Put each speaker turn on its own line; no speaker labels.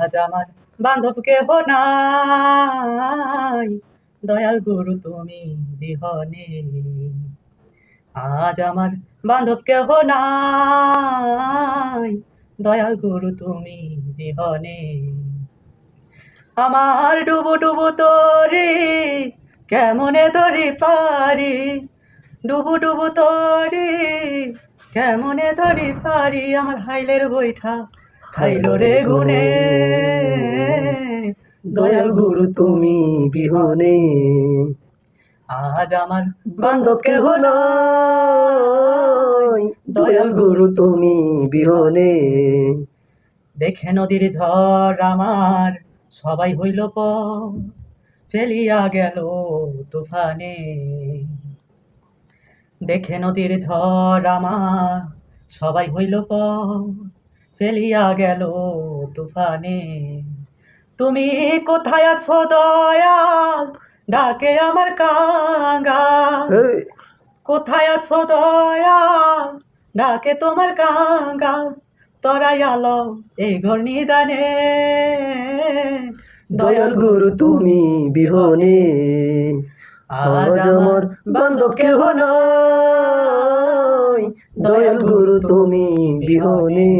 আজ আমার বান্ধব কেহ নাই, দয়াল গুরু তুমি বিহনে। আজ আমার বান্ধব কেহ নাই, দয়াল গুরু তুমি বিহনে। আমার ডুবু ডুবু তরি কেমনে ধরি পারি, ডুবু ডুবু তরি কেমনে ধরি পারি, আমার হাইলের বৈঠা খাইল রে গুনে।
দয়াল গুরু তুমি বিহনে।
আজ আমার
বান্ধব কেহ নাই, দয়াল গুরু তুমি বিহনে।
দেখে নদীর ঝড় আমার সবাই হইল পর, ফেলিয়া গেল তুফানে। দেখে নদীর ঝড় আমার সবাই হইল পর, ফেলিয়া গেল তুফানে। তুমি কোথায় আছো দয়াল, ডাকে আমার কাঙ্গাল। কোথায় আছো দয়াল, ডাকে তোমার কাঙ্গাল। তরাই আলো এই ঘর নিদানে,
দয়াল গুরু তুমি বিহনে। আজ আমার বান্ধব কেহ নাই, দয়াল গুরু তুমি বিহনে।